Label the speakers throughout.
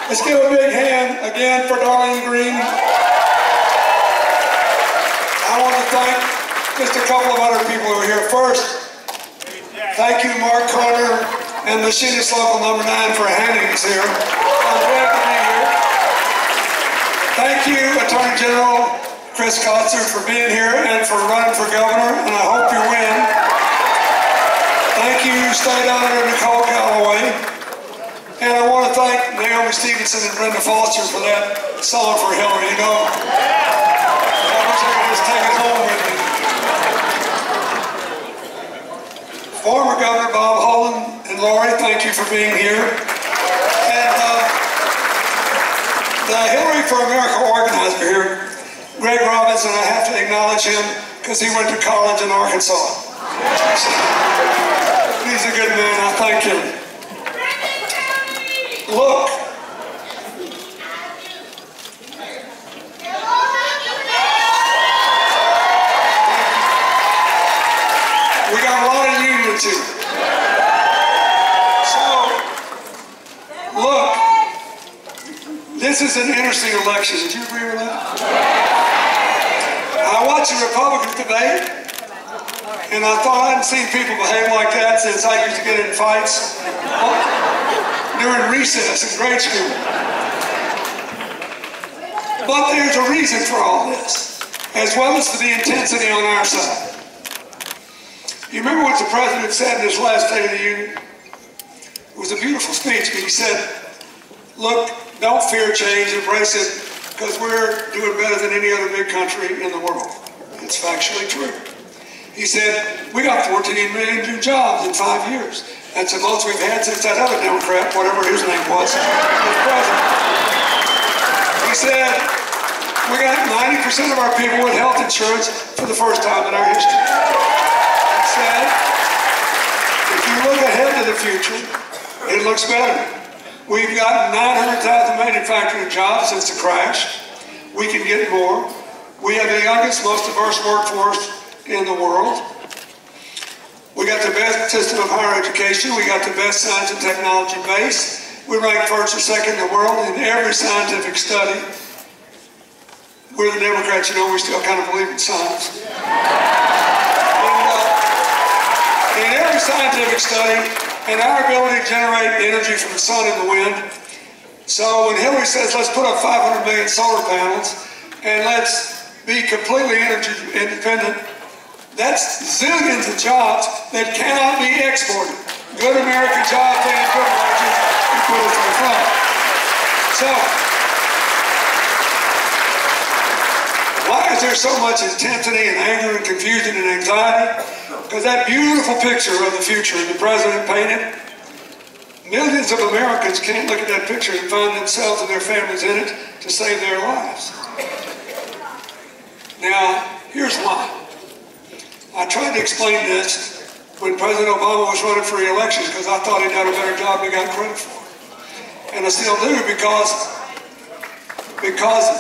Speaker 1: Let's give a big hand again for Darlene Green. I want to thank just a couple of other people who are here. First, thank you, Mark Carter and Machinist Local Number 9 for handing us here. I'm glad to be here. Thank you, Attorney General Chris Kotzer, for being here and for running for governor, and I hope you win. Thank you, State Auditor Nicole Galloway. And I want to thank Naomi Stevenson and Brenda Foster for that song for Hillary. You know, I wish I could just take it home with me. Former Governor Bob Holden and Lori, thank you for being here. And the Hillary for America organizer here, Greg Robinson, I have to acknowledge him because he went to college in Arkansas. He's a good man, I thank him. Look. We got a lot of unity. So, look, this is an interesting election. Did you agree with that? I watched the Republican debate, and I thought I hadn't seen people behave like that since I used to get in fights during recess in grade school. But there's a reason for all this, as well as for the intensity on our side. You remember what the president said in his last State of the Union? It was a beautiful speech, but he said, look, don't fear change, embrace it, because we're doing better than any other big country in the world. It's factually true. He said, we got 14 million new jobs in 5 years. That's the most we've had since that other Democrat, whatever his name was president. He said, we got 90% of our people with health insurance for the first time in our history. He said, if you look ahead to the future, it looks better. We've got 900,000 manufacturing jobs since the crash. We can get more. We have the youngest, most diverse workforce in the world. We got the best system of higher education. We got the best science and technology base. We rank first or second in the world in every scientific study. We're the Democrats, you know, we still kind of believe in science. And in every scientific study, and our ability to generate energy from the sun and the wind. So when Hillary says, let's put up 500 million solar panels, and let's be completely energy independent, that's zillions of jobs that cannot be exported. Good American jobs paying good wages and put us on the front. So, why is there so much intensity and anger and confusion and anxiety? Because that beautiful picture of the future the president painted, millions of Americans can't look at that picture and find themselves and their families in it to save their lives. Now, here's why. I tried to explain this when President Obama was running for re-election because I thought he'd done a better job than he got credit for. And I still do because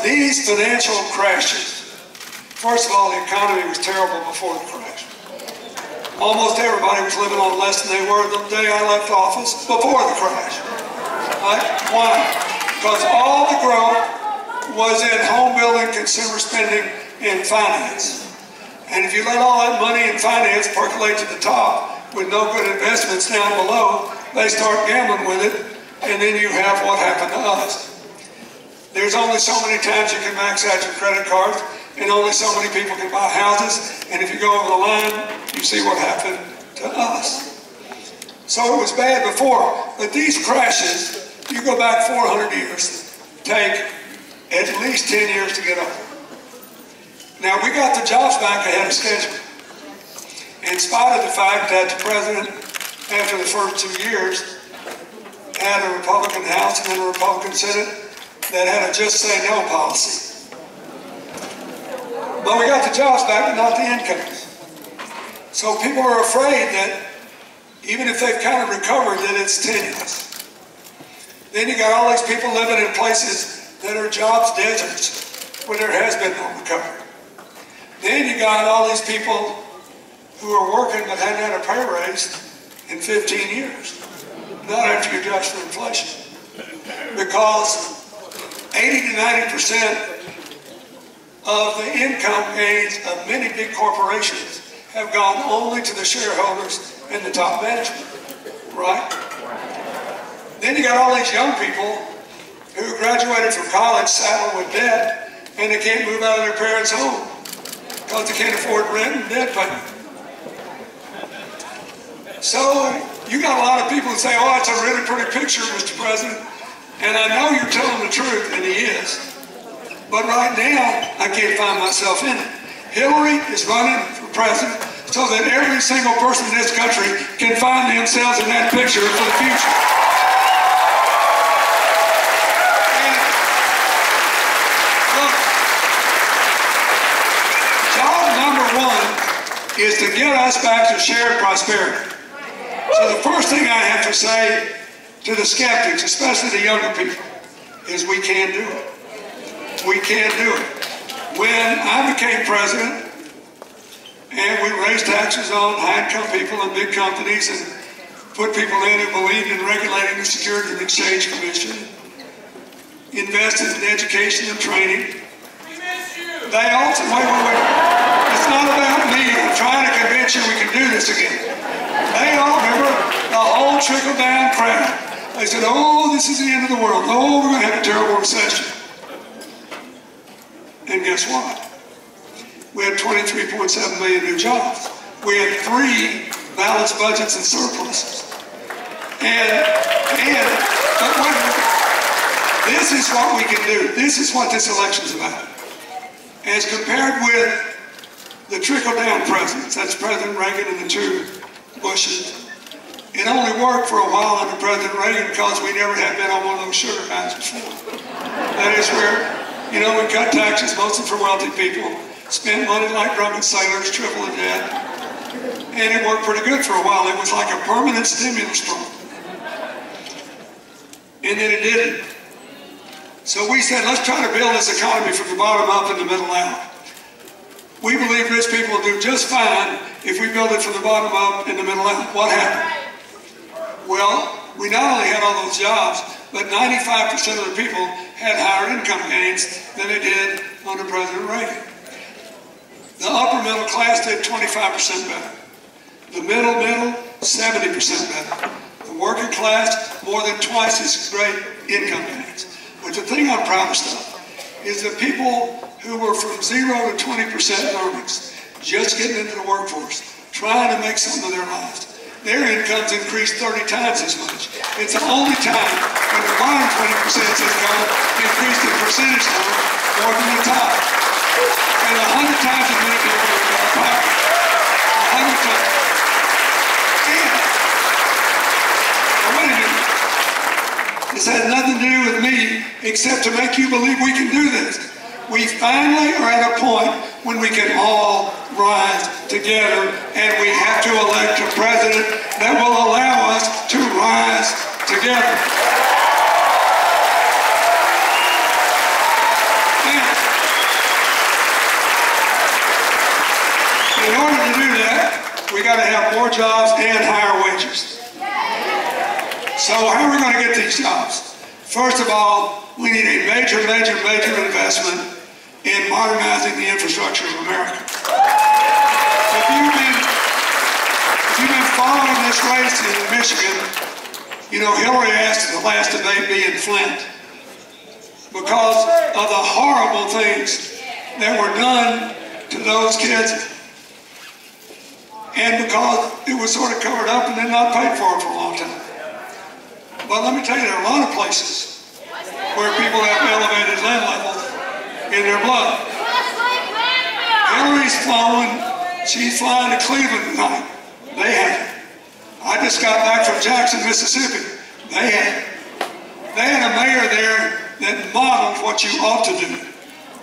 Speaker 1: these financial crashes, first of all, the economy was terrible before the crash. Almost everybody was living on less than they were the day I left office before the crash. Right? Why? Because all the growth was in home building, consumer spending, and finance. And if you let all that money in finance percolate to the top with no good investments down below, they start gambling with it, and then you have what happened to us. There's only so many times you can max out your credit cards, and only so many people can buy houses, and if you go over the line, you see what happened to us. So it was bad before, but these crashes, you go back 400 years, take at least 10 years to get over. Now, we got the jobs back ahead of schedule. In spite of the fact that the president, after the first 2 years, had a Republican House and then a Republican Senate that had a just say no policy. But we got the jobs back, but not the incomes. So people are afraid that even if they've kind of recovered, that it's tenuous. Then you got all these people living in places that are jobs deserts, where there has been no recovery. Then you got all these people who are working but hadn't had a pay raise in 15 years. Not after you adjust for inflation. because 80 to 90% of the income gains of many big corporations have gone only to the shareholders and the top management, right? Then you got all these young people who graduated from college saddled with debt, and they can't move out of their parents' home because they can't afford rent and debt payment. So you got a lot of people that say, oh, it's a really pretty picture, Mr. President, and I know you're telling the truth, and he is. But right now, I can't find myself in it. Hillary is running for president so that every single person in this country can find themselves in that picture for the future. And look, job number one is to get us back to shared prosperity. So the first thing I have to say to the skeptics, especially the younger people, is we can do it. We can do it. When I became president and we raised taxes on high-income people and big companies and put people in who believed in regulating the Securities and Exchange Commission, invested in education and training, they ultimately, wait. It's not about me. I'm trying to convince you we can do this again. They all remember the whole trickle-down crowd. They said, oh, this is the end of the world. Oh, we're going to have a terrible recession. And guess what? We had 23.7 million new jobs. We had 3 balanced budgets and surpluses. But this is what we can do. This is what this election's about. As compared with the trickle-down presidents, that's President Reagan and the 2 Bushes. It only worked for a while under President Reagan because we never had been on one of those sugar houses before. That is where, you know, we cut taxes mostly for wealthy people, spent money like drunken sailors, triple the debt, and it worked pretty good for a while. It was like a permanent stimulus program. And then it didn't. So we said, let's try to build this economy from the bottom up and the middle out. We believe rich people will do just fine if we build it from the bottom up and the middle out. What happened? Well, we not only had all those jobs, but 95% of the people had higher income gains than they did under President Reagan. The upper middle class did 25% better. The middle, 70% better. The working class, more than twice as great income gains. But the thing I'm proudest of is the people who were from 0 to 20% earnings, just getting into the workforce, trying to make something of their lives. Their incomes increased 30 times as much. It's the only time when the bottom 20% income increased in percentage terms more than the top. And 100 times as many people in our pocket. 100 times. And, wait a minute. This has nothing to do with me except to make you believe we can do this. We finally are at a point when we can all rise together, and we have to elect a president that will allow us to rise together. And in order to do that, we got to have more jobs and higher wages. So how are we going to get these jobs? First of all, we need a major investment in modernizing the infrastructure of America. If you've been following this race in Michigan, you know, Hillary asked the last debate be in Flint because of the horrible things that were done to those kids, and because it was sort of covered up and then not paid for a long time. But let me tell you, there are a lot of places where people have elevated lead levels in their blood. Hillary's she's flying to Cleveland tonight. They have it. I just got back from Jackson, Mississippi. They had it. They had a mayor there that modeled what you ought to do.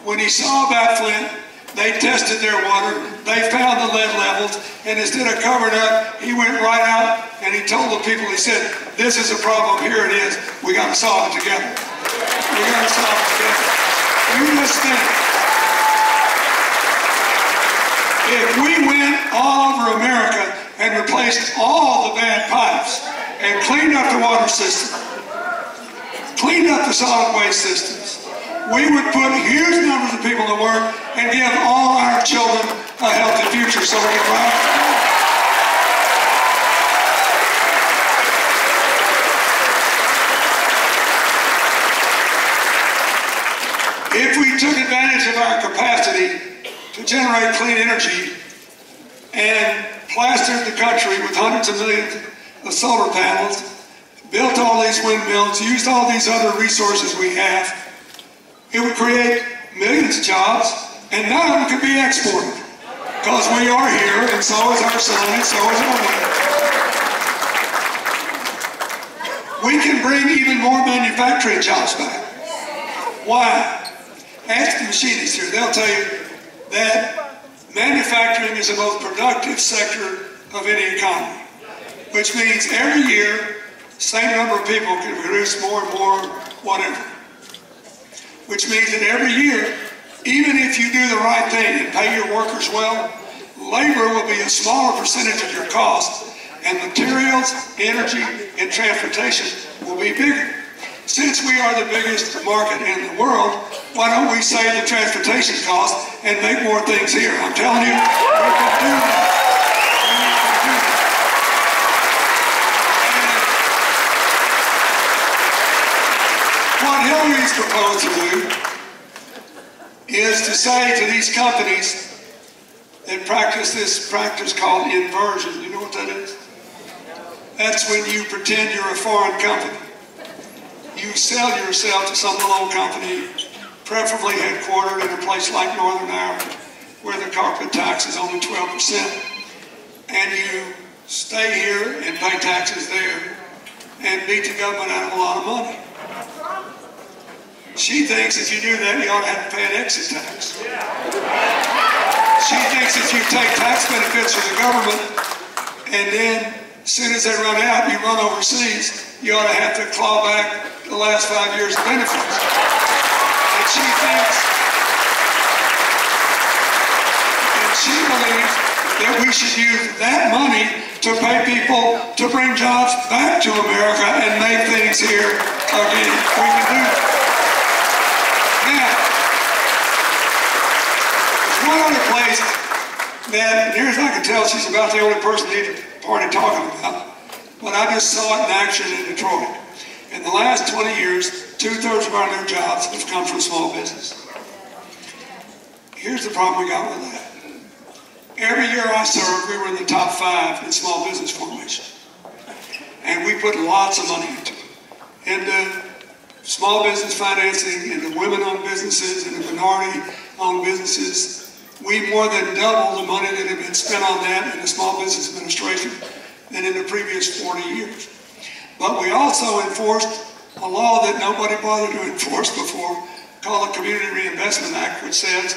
Speaker 1: When he saw about Flint, they tested their water, they found the lead levels, and instead of covering up, he went right out and he told the people, he said, this is a problem, here it is, we got to solve it together. We got to solve it together. You just think, if we went all over America and replaced all the bad pipes and cleaned up the water system, cleaned up the solid waste systems, we would put huge numbers of people to work and give all our children a healthy future so we can rise. If we took advantage of our capacity to generate clean energy and plastered the country with hundreds of millions of solar panels, built all these windmills, used all these other resources we have, it would create millions of jobs, and none of them could be exported. Because we are here, and so is our sun, and so is our wind. We can bring even more manufacturing jobs back. Why? Ask the machinists here. They'll tell you that manufacturing is the most productive sector of any economy, which means every year, same number of people can produce more and more whatever. Which means that every year, even if you do the right thing and pay your workers well, labor will be a smaller percentage of your cost, and materials, energy, and transportation will be bigger. Since we are the biggest market in the world, why don't we save the transportation cost and make more things here? I'm telling you, we can do that. What Hillary's proposed to do is to say to these companies that practice this practice called inversion. You know what that is? That's when you pretend you're a foreign company. You sell yourself to some little company, preferably headquartered in a place like Northern Ireland, where the corporate tax is only 12%. And you stay here and pay taxes there and beat the government out of a lot of money. She thinks if you do that, you ought to have to pay an exit tax. She thinks if you take tax benefits from the government and then as soon as they run out, you run overseas, you ought to have to claw back the last 5 years of benefits. And she believes that we should use that money to pay people to bring jobs back to America and make things here again. We can do that. Now, there's one other place that, near as I can tell, she's about the only person in the party talking about, but I just saw it in action in Detroit. In the last 20 years, 2/3 of our new jobs have come from small business. Here's the problem we got with that. Every year I served, we were in the top 5 in small business formation. And we put lots of money into it. Into small business financing, into women-owned businesses, into minority-owned businesses. We more than doubled the money that had been spent on that in the Small Business Administration than in the previous 40 years. But we also enforced a law that nobody bothered to enforce before, called the Community Reinvestment Act, which says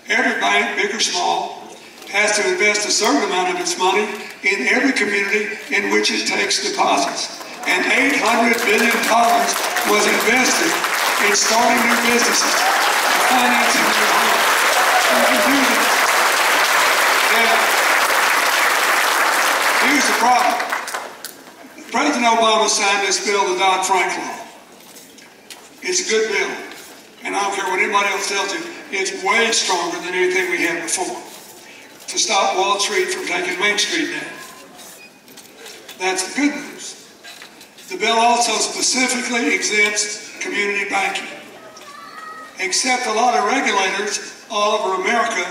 Speaker 1: every bank, big or small, has to invest a certain amount of its money in every community in which it takes deposits. And $800 billion was invested in starting new businesses, and financing new homes. We can do this. Now, here's the problem. President Obama signed this bill, the Dodd-Frank law. It's a good bill. And I don't care what anybody else tells you, it's way stronger than anything we had before to stop Wall Street from taking Main Street down. That's the good news. The bill also specifically exempts community banking. Except a lot of regulators all over America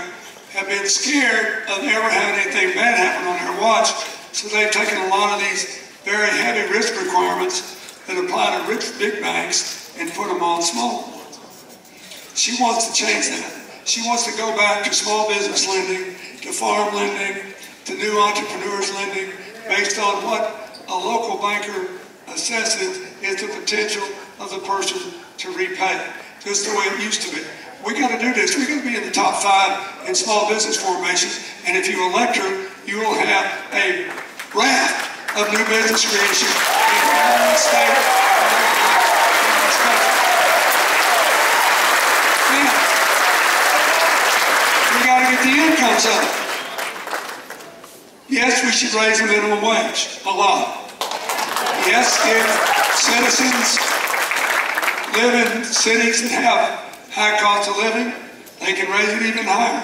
Speaker 1: have been scared of ever having anything bad happen on their watch, so they've taken a lot of these very heavy risk requirements that apply to rich big banks and put them on small ones. She wants to change that. She wants to go back to small business lending, to farm lending, to new entrepreneurs lending, based on what a local banker assesses is the potential of the person to repay, just the way it used to be. We got to do this. We're going to be in the top 5 in small business formations, and if you elect her, you will have a raft of new business creation in every state in this country. Now, we got to get the incomes up. Yes, we should raise the minimum wage a lot. Yes, give citizens live in cities that have high cost of living, they can raise it even higher.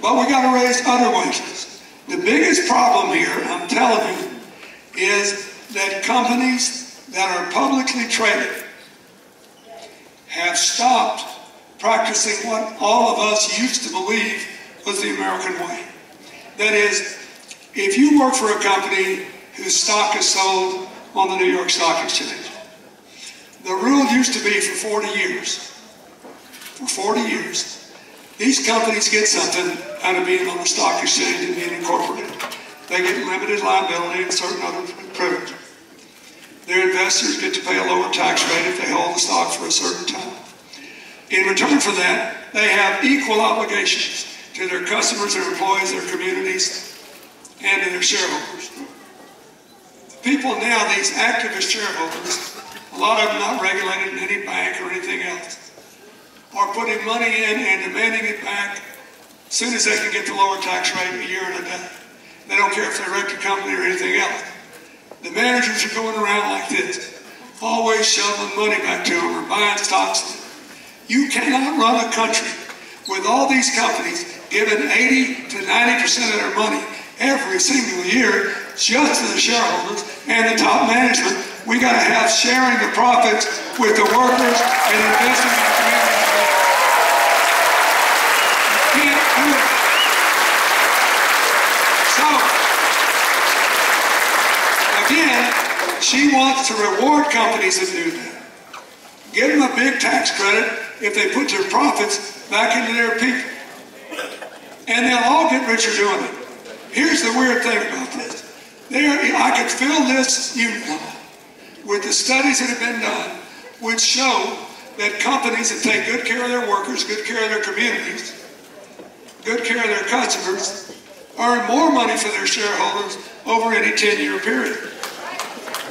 Speaker 1: But we got to raise other wages. The biggest problem here, I'm telling you, is that companies that are publicly traded have stopped practicing what all of us used to believe was the American way. That is, if you work for a company whose stock is sold on the New York Stock Exchange, the rule used to be for 40 years. For 40 years, these companies get something out of being on the stock exchange and being incorporated. They get limited liability and certain other privileges. Their investors get to pay a lower tax rate if they hold the stock for a certain time. In return for that, they have equal obligations to their customers, their employees, their communities, and to their shareholders. The people now, these activist shareholders, a lot of them not regulated in any bank or anything else, are putting money in and demanding it back as soon as they can get the lower tax rate a year and a day. They don't care if they wreck the company or anything else. The managers are going around like this, always shoveling money back to them or buying stocks. You cannot run a country with all these companies giving 80 to 90% of their money every single year just to the shareholders and the top management. We got to have sharing the profits with the workers and investing in the community. You can't do it. So, again, she wants to reward companies that do that. Give them a big tax credit if they put their profits back into their people. And they'll all get richer doing it. Here's the weird thing about this. I could fill this unit with the studies that have been done which show that companies that take good care of their workers, good care of their communities, good care of their customers, earn more money for their shareholders over any 10-year period.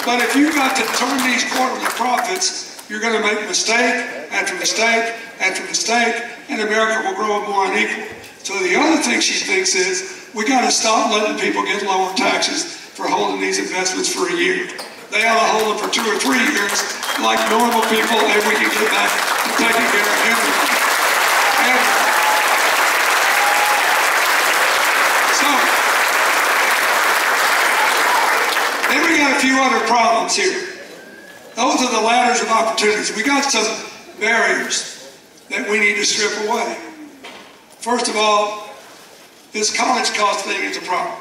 Speaker 1: But if you've got to turn these quarterly profits, you're going to make mistake after mistake after mistake, and America will grow more unequal. So the other thing she thinks is, we got to stop letting people get lower taxes for holding these investments for a year. They ought to hold them for 2 or 3 years, like normal people, and we can get back to taking care of everybody. So, then we got a few other problems here. Those are the ladders of opportunities. We got some barriers that we need to strip away. First of all, this college cost thing is a problem.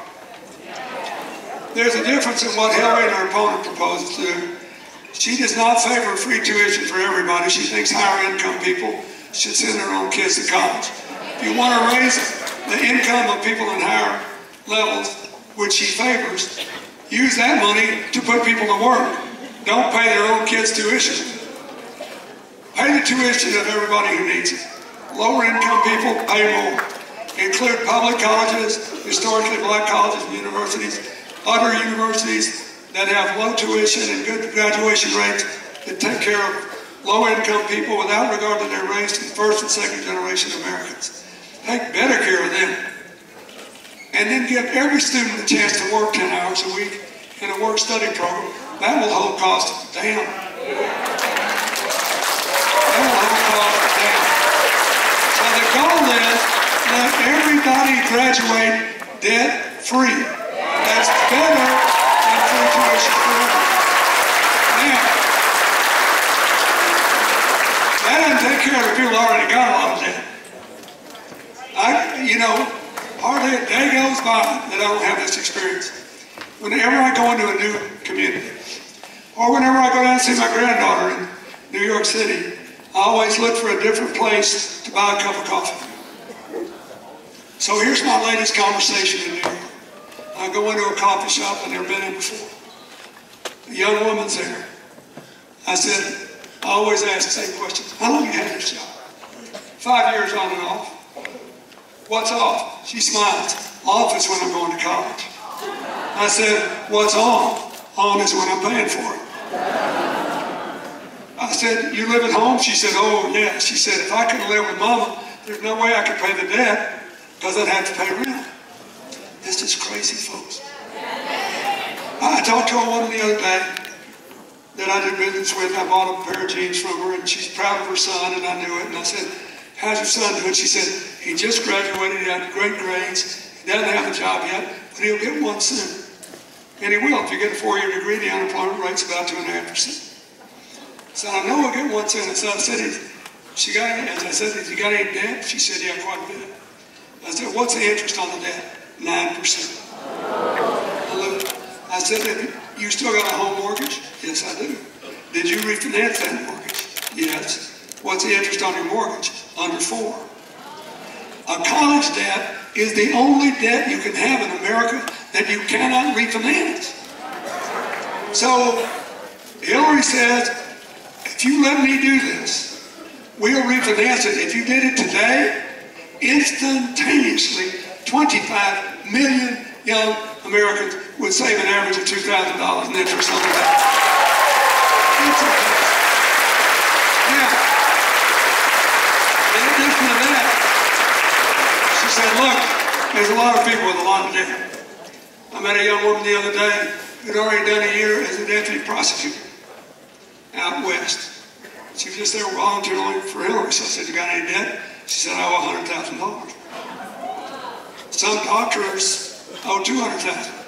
Speaker 1: There's a difference in what Hillary and her opponent proposes to do. She does not favor free tuition for everybody. She thinks higher income people should send their own kids to college. If you want to raise the income of people in higher levels, which she favors, use that money to put people to work. Don't pay their own kids' tuition. Pay the tuition of everybody who needs it. Lower income people pay more. Include public colleges, historically black colleges and universities, other universities that have low tuition and good graduation rates that take care of low income people without regard to their race and first and second generation Americans. Take better care of them. And then give every student a chance to work 10 hours a week in a work-study program. That will hold costs down. That will hold costs down. So the goal is let everybody graduate debt-free. That's better than free tuition for everyone. Now, that doesn't take care of the people who already got a lot of debt. Hardly a day goes by that I don't have this experience. Whenever I go into a new community, or whenever I go down and see my granddaughter in New York City, I always look for a different place to buy a cup of coffee. So here's my latest conversation in New York. I go into a coffee shop I've never been in before. A young woman's there. I said, I always ask the same question, how long have you had this job? 5 years on and off. What's off? She smiles. Off is when I'm going to college. I said, what's on? On is when I'm paying for it. I said, you live at home? She said, oh yeah. She said, if I could live with Mama, there's no way I could pay the debt because I'd have to pay rent. This is crazy, folks. I talked to a woman the other day that I did business with. I bought a pair of jeans from her, and she's proud of her son, and I knew it. And I said, how's your son doing? She said, he just graduated, he had great grades. He doesn't have a job yet, but he'll get one soon. And he will. If you get a 4-year degree, the unemployment rate's about 2.5%. So I know he'll get one soon. And so I said, has he got any debt? She said, yeah, quite a bit. I said, what's the interest on the debt? 9%. I said, you still got a home mortgage? Yes, I do. Did you refinance that mortgage? Yes. What's the interest on your mortgage? Under 4. A college debt is the only debt you can have in America that you cannot refinance. So Hillary says, if you let me do this, we'll refinance it. If you did it today, instantaneously, 25 million young Americans would save an average of $2,000 in interest on their debt. Now, in addition to that, she said, look, there's a lot of people with a lot of debt. I met a young woman the other day who'd already done a year as a deputy prosecutor out west. She was just there voluntarily for Hillary. So I said, you got any debt? She said, I owe $100,000. Some doctors owe $200,000.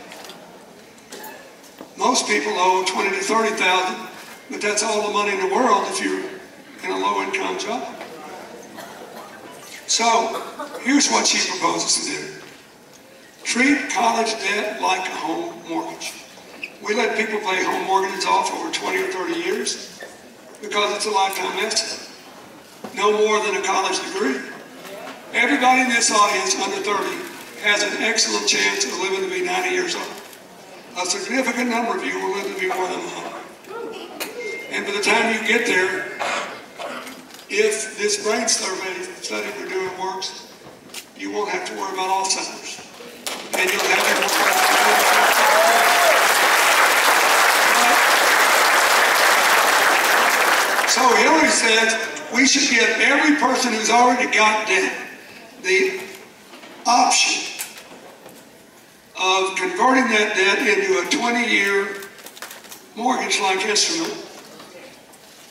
Speaker 1: Most people owe $20,000 to $30,000, but that's all the money in the world if you're in a low-income job. So here's what she proposes to do. Treat college debt like a home mortgage. We let people pay home mortgages off over 20 or 30 years because it's a lifetime asset. No more than a college degree. Everybody in this audience under 30 has an excellent chance of living to be 90 years old. A significant number of you will live to be more than 100. And by the time you get there, if this brain survey study we're doing works, you won't have to worry about Alzheimer's. And you'll have your So Hillary says we should give every person who's already got debt the option of converting that debt into a 20-year mortgage-like instrument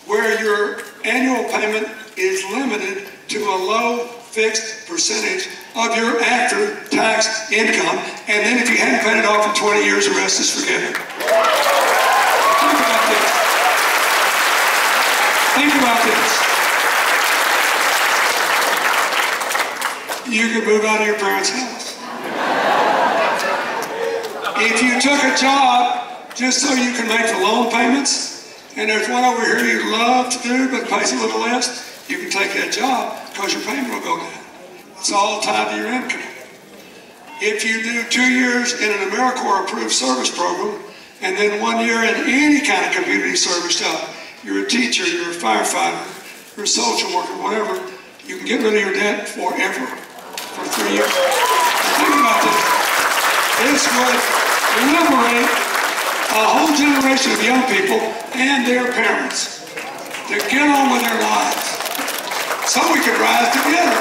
Speaker 1: where your annual payment is limited to a low fixed percentage of your after-tax income, and then if you haven't paid it off in 20 years, the rest is forgiven. Think about this. Think about this. You could move out of your parents' house. If you took a job just so you can make the loan payments, and there's one over here you love to do but pays a little less, you can take that job because your payment will go down. It's all tied to your income. If you do 2 years in an AmeriCorps approved service program and then 1 year in any kind of community service job, you're a teacher, you're a firefighter, you're a social worker, whatever, you can get rid of your debt forever for 3 years. Think about this. This would liberate a whole generation of young people and their parents to get on with their lives so we could rise together.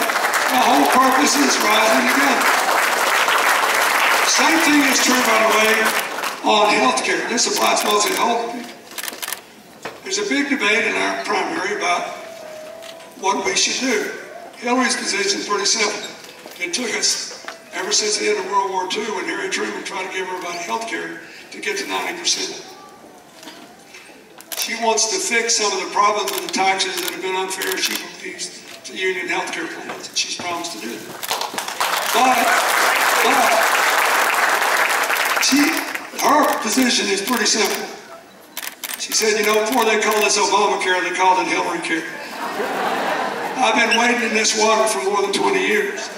Speaker 1: The whole purpose is rising together. Same thing is true, by the way, on health care. This applies mostly to older people. There's a big debate in our primary about what we should do. Hillary's position is pretty simple. It took us ever since the end of World War II when Harry Truman tried to give everybody health care to get to 90%. She wants to fix some of the problems with the taxes that have been unfair, she believes, to union health care plans, and she's promised to do that. Her position is pretty simple. She said, you know, before they called this Obamacare, they called it Hillary Care. I've been wading in this water for more than 20 years.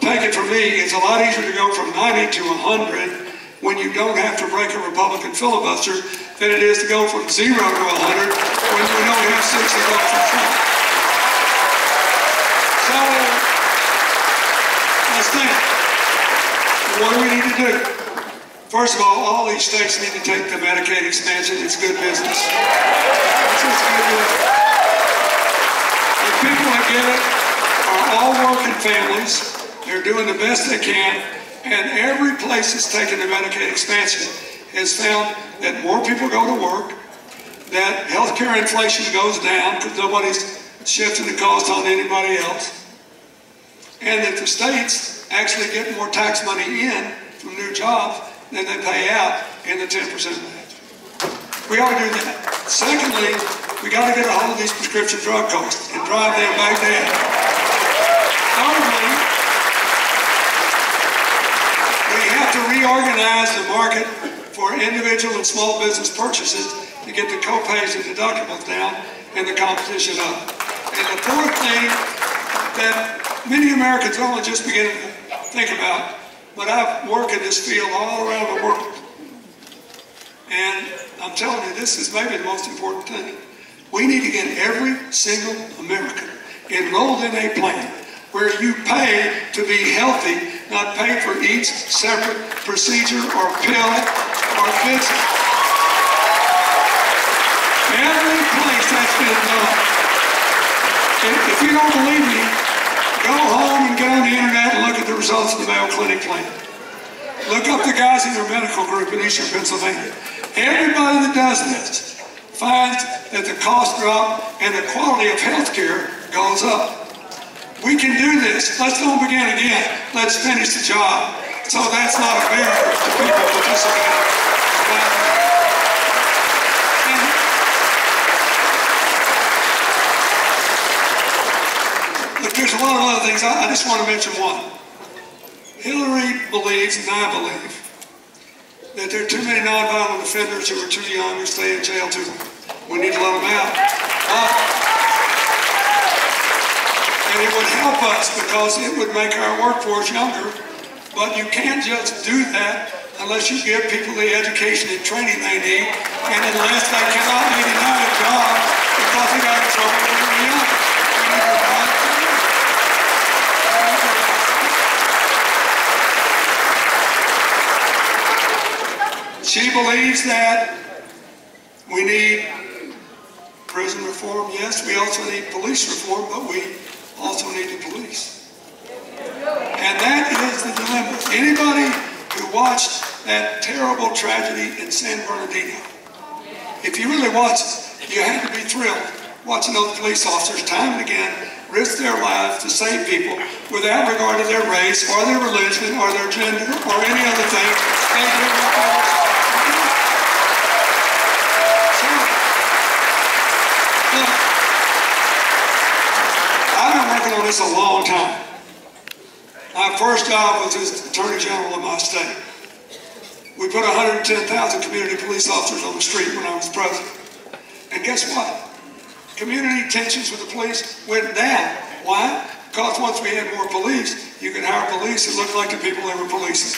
Speaker 1: Take it from me, it's a lot easier to go from 90 to 100 when you don't have to break a Republican filibuster than it is to go from 0 to 100 when you don't have 60 votes for Trump. So, let's think. What do we need to do? First of all these states need to take the Medicaid expansion. It's good business. It's just good business. The people that get it are all working families. They're doing the best they can. And every place that's taken the Medicaid expansion has found that more people go to work, that healthcare inflation goes down because nobody's shifting the cost on anybody else, and that the states actually get more tax money in from new jobs than they pay out in the 10% match. We ought to do that. Secondly, we got to get a hold of these prescription drug costs and drive them back down. Thirdly, we have to reorganize the market for individual and small business purchases to get the co-pays and deductibles down and the competition up. And the fourth thing that many Americans only just begin to think about, but I've worked in this field all around the world. And I'm telling you, this is maybe the most important thing. We need to get every single American enrolled in a plan where you pay to be healthy, not pay for each separate procedure or pill or visit. Every place that's been done. If you don't believe me, go home and get on the internet and look at the results of the Mayo Clinic plan. Look up the guys in their medical group in Eastern Pennsylvania. Everybody that does this finds that the cost drop and the quality of health care goes up. We can do this. Let's don't begin again. Let's finish the job. So that's not a barrier to people participating. Look, there's a lot of other things. I just want to mention one. Hillary believes, and I believe, that there are too many nonviolent offenders who are too young to stay in jail too long. We need to let them out. And it would help us because it would make our workforce younger. But you can't just do that unless you give people the education and training they need, and unless they cannot be denied a job because they got in trouble when they were young. She believes that we need prison reform. Yes, we also need police reform, but we also need the police. And that is the dilemma. Anybody who watched that terrible tragedy in San Bernardino, if you really watched it, you had to be thrilled watching those police officers time and again risk their lives to save people without regard to their race or their religion or their gender or any other thing. They did what they were supposed to do. I've been working on this a long time. My first job was as Attorney General of my state. We put 110,000 community police officers on the street when I was president. And guess what? Community tensions with the police went down. Why? Because once we had more police, you could hire police that looked like the people they were policing.